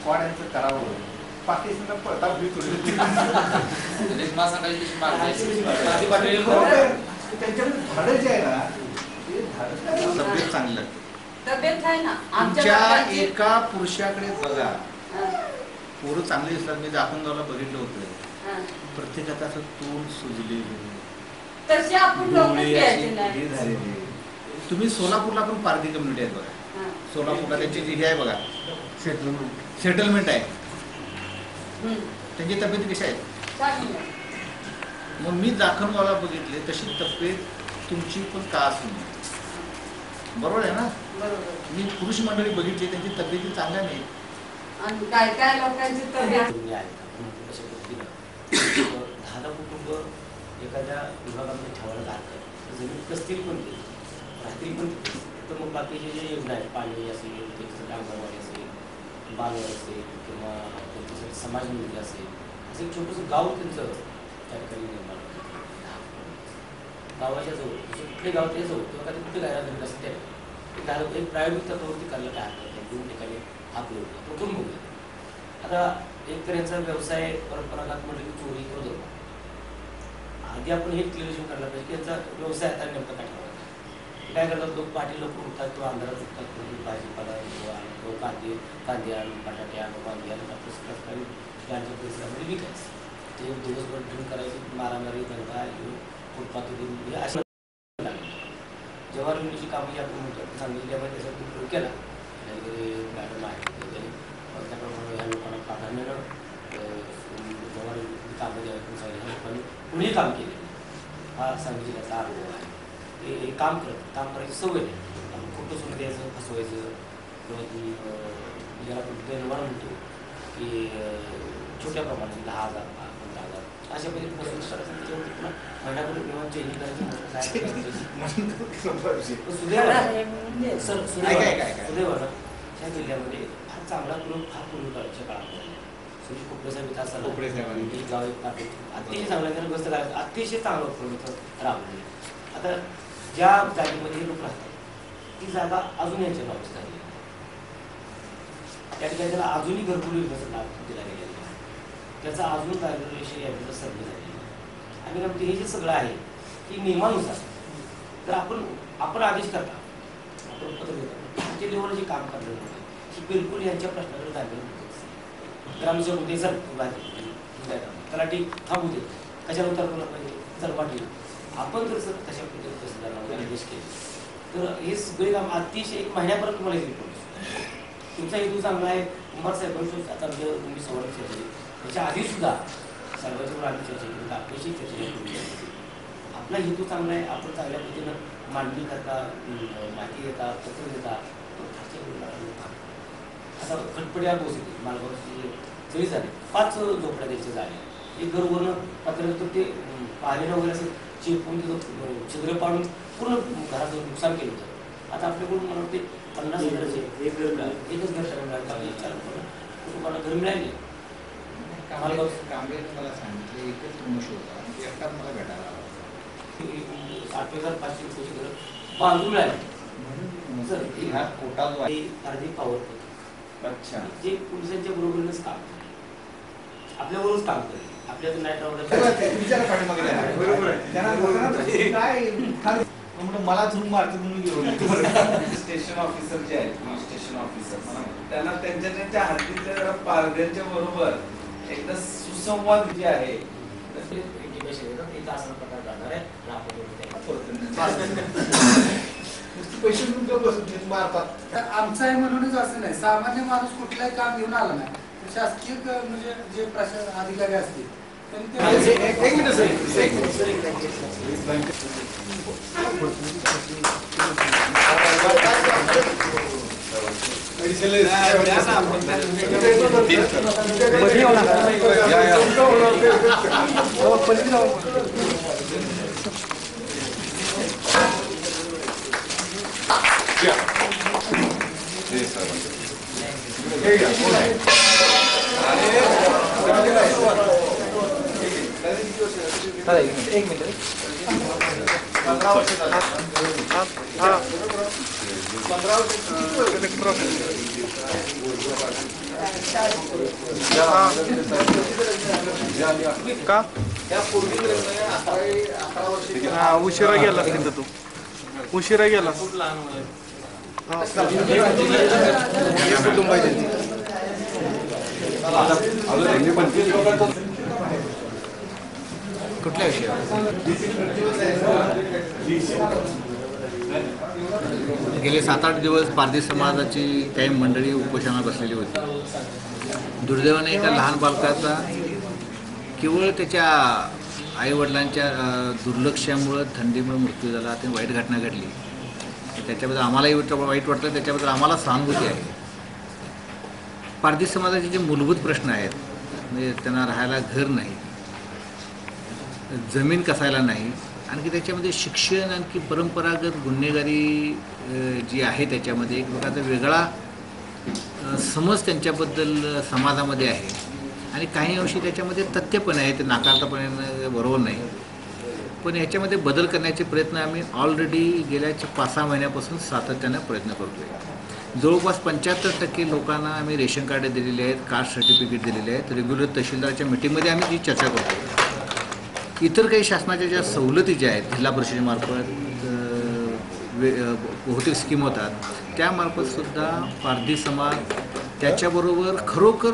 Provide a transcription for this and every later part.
Squad यांचं करावं, पाकिस्तानला पळता उभी करून त्यांच्याकडे धाडस जे आहे ना ते धाडस तब्येत चांगली लागते. तब्येत आहे ना तुमच्या एका पुरुषाकडे बघा, पोरं चांगली दिसतात. मी दाखवून बघितलं होतं, प्रत्येकाचं असं तोंड सुजलेलं, तसे आपण झालेले. तुम्ही सोलापूरला पण पारधी कम्युनिटी आहेत बघा, सोलापूरला त्यांची जी हे आहे बघा सेटलमेंट आहे, त्यांची तब्येत कशी आहे. मग मी दाखवूनवाला बघितले तशी तब्येत तुमची पण का असू नये. बरोबर आहे ना. मी पुरुष मंडळी बघितली त्यांची तब्येती चांगल्या नाही. आणि काय काय लोकांची तब्येत 10 कुटुंब एखाद्या विभागामध्ये ठेवायला लागतं, जमीन कसतील पण राहतील पण. तर मग बाकीचे जे योजना आहेत, पाणी असेल, त्याच्यासाठी अंगणवाडी असेल, बालवाडी असेल, किंवा त्यांच्यासाठी समाज मंदिर असेल, असं एक छोटंसं गाव त्यांचं त्या ठिकाणी निर्माण होतं. गावाच्या जवळ कुठले गाव त्या जवळ किंवा काही कुठे गायला गरज असते एक प्रायोगिक प्रवृत्ती करायला काय हरकत नाही. 2 ठिकाणी हात लोक तो करून बघूया. आता एक तर यांचा व्यवसाय परंपरागत म्हटलं की चोरी किंवा आधी आपण हे क्लिअरेशन करायला पाहिजे की यांचा व्यवसाय आता नेमका काय ठेवायचा. काय करतात लोक, पाठी लोक उठतात किंवा अंधारात उठतात, भाजीपाला किंवा कांदे आणून, बटाटे आणून, वांगी आणून आपलं काही त्यांच्या परिसरामध्ये विकायचं. ते दिवसभर ड्रिंक करायची, मारामारी, दंगा, फुटपाथ हे अशा जवाहरची कामं जी आपण म्हणतो सांगितल्यामुळे त्याचा उपयोग केला. मॅडम आहे त्याप्रमाणे ह्या लोकांना प्राधान्यानं जवाहर कामं द्यावी सांगितलं, लोकांनी कुणीही काम केले हा सांगली जिल्ह्याचा अनुभव आहे. हे काम करायची सवय नाही. खोटं सुद्धा द्यायचं, फसवायचं, किंवा ती ज्याला आपण देणवाड म्हणतो की छोट्या प्रमाणात 10,000 15,000 अशा पद्धतीने फसवणूक करायचं. त्याच्यावरती पुन्हा महिन्यापूर्वी किंवा चेंजिंग सुदैवानं ह्या जिल्ह्यामध्ये फार चांगला ग्रुप फार पूर्वीच्या काळामध्ये सुनील खोपडेसाहेब इथं असताना गाव एक अतिशय चांगला त्याला गस्त करायचं, अतिशय चांगला उपक्रम इथं राबवले. आता ज्या जागेमध्ये लोक राहतात ती जागा अजून यांच्या नावाची झाली. त्या ठिकाणी त्याला अजूनही घरकुल योजनेचा लाभ दिला गेलेला आहे. त्याचा अजून दारिद्र्यरेषा याचा सर्वे झालेला आहे. आणि हे जे सगळं आहे की नियमानुसार तर आपण आदेश करता, आपण पत्र देतो, खाते लेवलला जे काम करणार होते की बिलकुल यांच्या प्रश्नाकडे जागे होते. ग्रामसेवक होते सर तलाठी थांबू दे, कशाला उतरवलं पाहिजे चरपाटी, आपण जर सर तशा पद्धतीने तहसीलदारांना आदेश केले तर हे सगळे काम अतिशय 1 महिन्यापर्यंत तुम्हाला रिपोर्ट. तुमचा हेतू चांगला आहे. कुमार साहेबांशी आता तुम्ही संवाद चर्चा केली, त्याच्या आधी सुद्धा साहेबांच्यावर आम्ही चर्चा केली, आपल्याशी चर्चा केली. आपला हेतू चांगला आहे, आपण चांगल्या पद्धतीनं मांडणी करता, माहिती देता, पत्र देता. आता खटपट्या पोहोचते मालगावची जरी झाले 5 झोपड्या द्यायचे झाले, एक घरवरून पत्र ते पाहिलेलं वगैरे असं चिरपून तिथं छिद्र पाडून पूर्ण घराचं नुकसान केलं होतं. आता आपल्याकडून मला वाटते 50,000चे एक घर मिळालं, एकच घर सगळं मिळालं, कुटुंबाला घर मिळाले. मला सांगितलं एकच रुमश होता, एकटाच मला भेटायला 8,500 रुपयाचे घर बांधून मिळाले. सर ह्या कोटात अर्धी पावर होती. अच्छा, जे पोलिसांच्या बरोबरीनंच काम करेल, आपल्याबरोबरच काम करेल, आपल्याला नाईट राऊंड मलाच रूम मारतो म्हणून घेऊन स्टेशन ऑफिसर जे आहेत, स्टेशन ऑफिसर त्यांना त्यांच्या हद्दीतल्या पारड्यांच्या बरोबर एकदा सुसंवाद जे आहे पैसे बसून मारतात. आमचं आहे म्हणूनच असं नाही, सामान्य माणूस कुठलाही काम घेऊन आला नाही, शासकीय म्हणजे जे प्रशासन अधिकारी असतील एक मिनिट 15 वर्ष 15 वर्ष का त्या पूर्वी लग्न 11 वर्षाची हा उशिरा गेला तिथं तू उशिरा गेला कुटुंब आहे कुठल्या विषयावर गेले 7-8 दिवस पारधी समाजाची काही मंडळी उपोषणाला बसलेली होती. दुर्दैवाने एका लहान बालकाचा केवळ त्याच्या आईवडिलांच्या दुर्लक्षामुळं थंडीमुळे मृत्यू झाला. ते वाईट घटना घडली. त्याच्याबद्दल आम्हालाही वाईट वाटतं. त्याच्याबद्दल आम्हाला सहानुभूती आहे. पारधी समाजाचे जे मूलभूत प्रश्न आहेत म्हणजे त्यांना राहायला घर नाही, जमीन कसायला नाही, आणखी त्याच्यामध्ये शिक्षण, आणखी परंपरागत गुन्हेगारी जी आहे त्याच्यामध्ये एक प्रकारचा वेगळा समज त्यांच्याबद्दल समाजामध्ये आहे. आणि काही अंशी त्याच्यामध्ये तथ्य पण आहे, ते नाकारतापणे बरोबर नाही. पण ह्याच्यामध्ये बदल करण्याचे प्रयत्न आम्ही ऑलरेडी गेल्या 5-6 महिन्यापासून सातत्यानं प्रयत्न करतो आहे. जवळपास 75% लोकांना आम्ही रेशन कार्ड दिलेले आहेत, कास्ट सर्टिफिकेट दिलेले आहेत. रेग्युलर तहसीलदारच्या मिटिंगमध्ये आम्ही ती चर्चा करतो. इतर काही शासनाच्या ज्या सवलती ज्या आहेत जिल्हा परिषदेमार्फत बहुतेक स्कीम होतात, त्यामार्फतसुद्धा पारधी समाज त्याच्याबरोबर खरोखर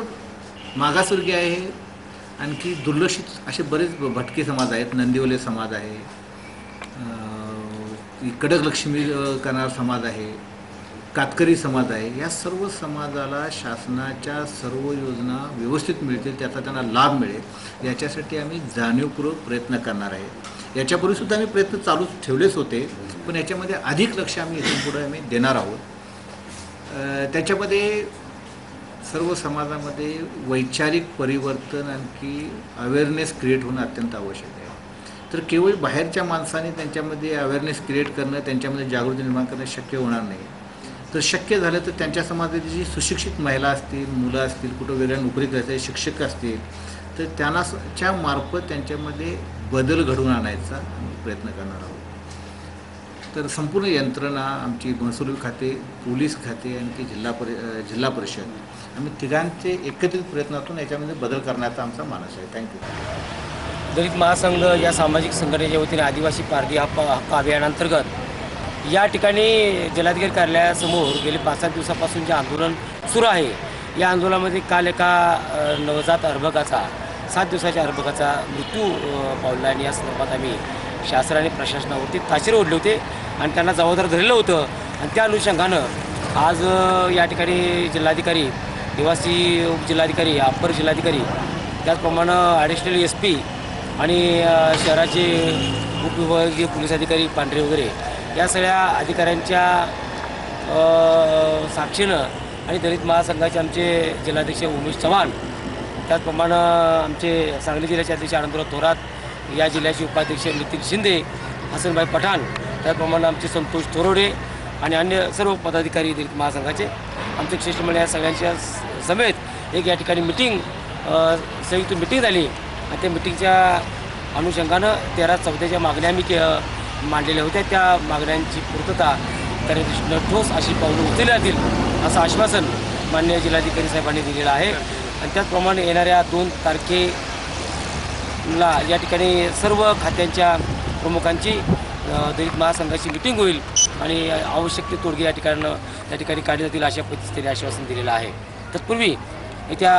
मागासवर्गीय आहे. आणखी दुर्लक्षित असे बरेच भटके समाज आहेत. नंदिवले समाज आहे, कडक लक्ष्मी करणारा समाज आहे, कातकरी समाज आहे. या सर्व समाजाला शासनाच्या सर्व योजना व्यवस्थित मिळतील, त्याचा त्यांना लाभ मिळेल याच्यासाठी आम्ही जाणीवपूर्वक प्रयत्न करणार आहे. याच्यापूर्वीसुद्धा आम्ही प्रयत्न चालू ठेवलेच होते, पण याच्यामध्ये अधिक लक्ष आम्ही इथून पुढे आम्ही देणार आहोत. त्याच्यामध्ये सर्व समाजामध्ये वैचारिक परिवर्तन आणखी अवेअरनेस क्रिएट होणं अत्यंत आवश्यक आहे. तर केवळ बाहेरच्या माणसाने त्यांच्यामध्ये अवेअरनेस क्रिएट करणं, त्यांच्यामध्ये जागृती निर्माण करणं शक्य होणार नाही. तर शक्य झालं तर त्यांच्या समाजाची जी सुशिक्षित महिला असतील, मुलं असतील, कुठं वेगळ्या नोकरी करते, शिक्षक असतील, तर त्यांच्या मार्फत त्यांच्यामध्ये बदल घडवून आणायचा प्रयत्न करणार आहोत. तर संपूर्ण यंत्रणा आमची महसूल खाते, पोलीस खाते आणि जिल्हा परिषद आम्ही तिघांचे एकत्रित प्रयत्नातून याच्यामध्ये बदल करण्याचा आमचा मानस आहे. थँक्यू. दलित महासंघ या सामाजिक संघटनेच्या वतीने आदिवासी पारधी हक्क अभियानांतर्गत या ठिकाणी जिल्हाधिकारी कार्यालयासमोर गेले 5-7 दिवसापासून जे आंदोलन सुरू आहे, या आंदोलनामध्ये काल एका नवजात अर्भकाचा 7 दिवसाच्या अर्भकाचा मृत्यू पावला. आणि या संदर्भात आम्ही शासन आणि प्रशासनावरती ताशेरे ओढले होते आणि त्यांना जबाबदार धरलेलं होतं. आणि त्या अनुषंगानं आज या ठिकाणी जिल्हाधिकारी, निवासी उपजिल्हाधिकारी, अप्पर जिल्हाधिकारी, त्याचप्रमाणे ॲडिशनल SP आणि शहराचे उपविभागीय पोलीस अधिकारी पांढरे वगैरे या सगळ्या अधिकाऱ्यांच्या साक्षीनं आणि दलित महासंघाचे आमचे जिल्हाध्यक्ष उमेश चव्हाण, त्याचप्रमाणे आमचे सांगली जिल्ह्याचे अध्यक्ष आनंदराव थोरात, या जिल्ह्याचे उपाध्यक्ष नितीन शिंदे, हसनभाई पठाण, त्याचप्रमाणे आमचे संतोष थोरोडे आणि अन्य सर्व पदाधिकारी दलित महासंघाचे आमचे शिष्टमंडळ या सगळ्यांच्या समेत एक या ठिकाणी संयुक्त मिटिंग झाली. आणि त्या मिटिंगच्या अनुषंगानं 13-14 मागण्या आम्ही मांडलेल्या होत्या. त्या मागण्यांची पूर्तता करण्याच्या दृष्टीनं ठोस अशी पावलं उचलली जातील असं आश्वासन माननीय जिल्हाधिकारी साहेबांनी दिलेलं आहे. आणि त्याचप्रमाणे येणाऱ्या 2 तारखेला या ठिकाणी सर्व खात्यांच्या प्रमुखांची दलित महासंघाची मिटिंग होईल आणि आवश्यक ते तोडगे या ठिकाणी काढले जातील अशा पद्धतीने त्यांनी आश्वासन दिलेलं आहे. तत्पूर्वी येत्या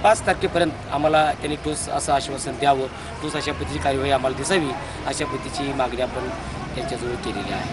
5 तारखेपर्यंत आम्हाला त्यांनी ठोस असं आश्वासन द्यावं, ठोस अशा पद्धतीची कार्यवाही आम्हाला दिसावी अशा पद्धतीची मागणी आपण त्यांच्याजवळ केलेली आहे.